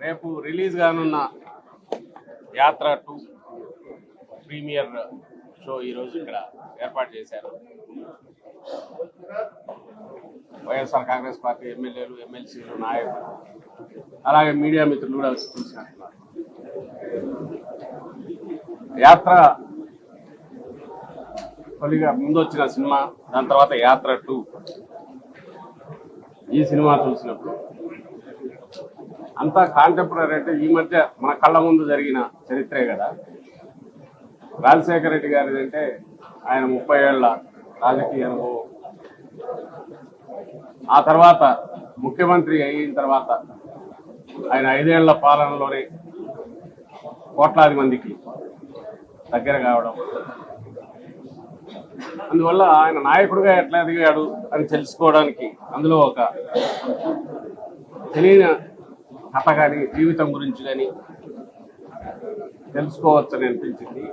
రేపు రిలీజ్ కానున్న యాత్ర 2 ప్రీమియర్ షో ఈరోజు ఇక్కడ ఏర్పాటు చేశారు. వైఎస్ఆర్ కాంగ్రెస్ పార్టీ ఎమ్మెల్యేలు, ఎమ్మెల్సీలు, నాయకులు, అలాగే మీడియా మిత్రులు కూడా చూసినట్టున్నారు. యాత్ర తొలిగా ముందు వచ్చిన సినిమా, దాని తర్వాత యాత్ర 2. ఈ సినిమా చూసినప్పుడు అంతా కాంటెంపరీ అంటే ఈ మధ్య మన కళ్ళ ముందు జరిగిన చరిత్రే కదా. రాజశేఖర రెడ్డి గారిది అంటే ఆయన 30 ఏళ్ల రాజకీయ అనుభవం, ఆ తర్వాత ముఖ్యమంత్రి అయిన తర్వాత ఆయన 5 ఏళ్ల పాలనలోనే కోట్లాది మందికి దగ్గర కావడం, అందువల్ల ఆయన నాయకుడిగా ఎట్లా ఎదిగాడు అని తెలుసుకోవడానికి అందులో ఒక తెలియని కథ కానీ జీవితం గురించి కానీ తెలుసుకోవచ్చని అనిపించింది.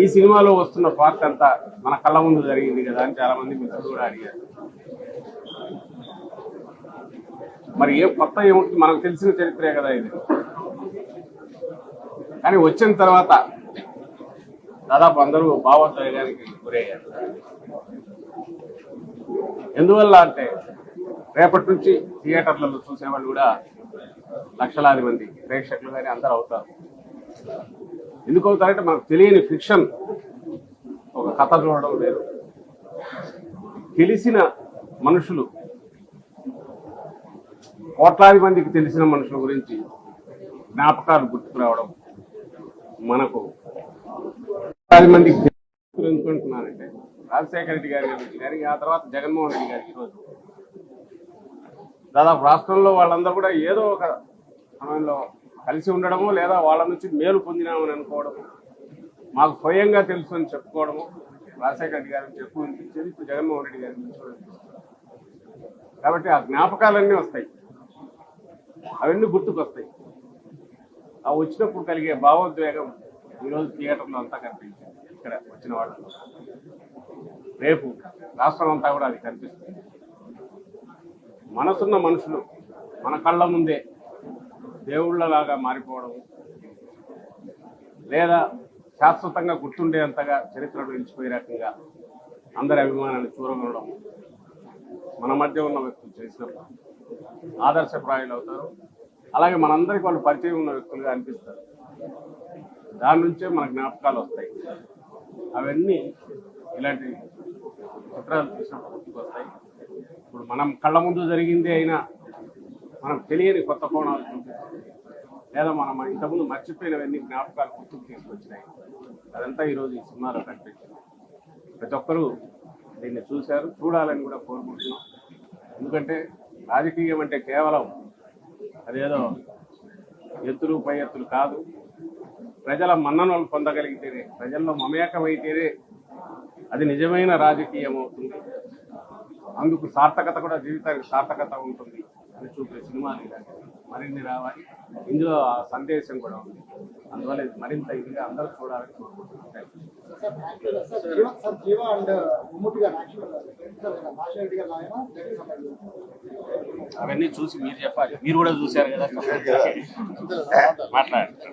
ఈ సినిమాలో వస్తున్న పార్ట్ అంతా మన కళ్ళ ముందు జరిగింది కదా అని చాలా మంది మిత్రులు కూడా అడిగారు. మరి ఏ కొత్త ఏముంటుంది, మనకు తెలిసిన చరిత్రే కదా ఇది. కానీ వచ్చిన తర్వాత దాదాపు అందరూ భావోద్వేగానికి గురయ్యారు. ఎందువల్ల అంటే రేపటి నుంచి థియేటర్లలో చూసేవాళ్ళు కూడా లక్షలాది మంది ప్రేక్షకులు కానీ అందరూ అవుతారు. ఎందుకు అవుతారంటే మనకు తెలియని ఫిక్షన్, ఒక కథ చూడడం వేరు, తెలిసిన మనుషులు, కోట్లాది మందికి తెలిసిన మనుషుల గురించి జ్ఞాపకాలు గుర్తుకురావడం, మనకు కోట్లాది మందికి ఎందుకుంటున్నానంటే రాజశేఖర రెడ్డి గారి గురించి కానీ, ఆ తర్వాత జగన్మోహన్ రెడ్డి గారికి ఈరోజు దాదాపు రాష్ట్రంలో వాళ్ళందరూ కూడా ఏదో ఒక సమయంలో కలిసి ఉండడము, లేదా వాళ్ళ నుంచి మేలు పొందినామని అనుకోవడము, మాకు స్వయంగా తెలుసు అని చెప్పుకోవడము. రాజశేఖర రెడ్డి గారి నుంచి ఎక్కువ అనిపించేది, ఇప్పుడు జగన్మోహన్ రెడ్డి గారి నుంచి కాబట్టి ఆ జ్ఞాపకాలన్నీ వస్తాయి, అవన్నీ గుర్తుకొస్తాయి. ఆ వచ్చినప్పుడు కలిగే భావోద్వేగం ఈరోజు థియేటర్లో అంతా కనిపించింది. ఇక్కడ వచ్చిన వాళ్ళు రేపు రాష్ట్రం అంతా కూడా అది కనిపిస్తుంది. మనసున్న మనుషులు మన కళ్ళ ముందే దేవుళ్లలాగా మారిపోవడం, లేదా శాశ్వతంగా గుర్తుండేంతగా చరిత్రలో నిలిచిపోయే రకంగా అందరి అభిమానాన్ని చూరగొనడం మన మధ్య ఉన్న వ్యక్తులు చేసినప్పుడు ఆదర్శప్రాయులు అవుతారు. అలాగే మనందరికీ వాళ్ళు పరిచయం ఉన్న వ్యక్తులుగా అనిపిస్తారు. దాని నుంచే మన జ్ఞాపకాలు వస్తాయి. అవన్నీ ఇలాంటి చిత్రాలు చూసినప్పుడు గుర్తుకు వస్తాయి. ఇప్పుడు మనం కళ్ళ ముందు జరిగిందే అయినా మనం తెలియని కొత్త కోణాలు చూపిస్తాయి, లేదా మనం ఇంతకుముందు మర్చిపోయినవన్నీ జ్ఞాపకాలు గుర్తుకు తీసుకొచ్చినాయి. అదంతా ఈరోజు ఈ సినిమాలో కనిపించింది. ప్రతి ఒక్కరూ దీన్ని చూశారు, చూడాలని కూడా కోరుకుంటున్నాం. ఎందుకంటే రాజకీయం అంటే కేవలం అదేదో ఎత్తులు పై ఎత్తులు కాదు. ప్రజల మన్ననలు పొందగలిగితేనే, ప్రజల్లో మమేకమైతేనే అది నిజమైన రాజకీయం అవుతుంది. అందుకు సార్థకత కూడా, జీవితానికి సార్థకత ఉంటుంది అని చూపే సినిమాలు ఇలాంటివి మరిన్ని రావాలి. ఇందులో ఆ సందేశం కూడా ఉంది. అందువల్ల ఇది మరింత ఇదిగా అందరూ చూడాలని కోరుకుంటున్నాం. అవన్నీ చూసి మీరు చెప్పాలి, మీరు కూడా చూశారు కదా, మాట్లాడండి.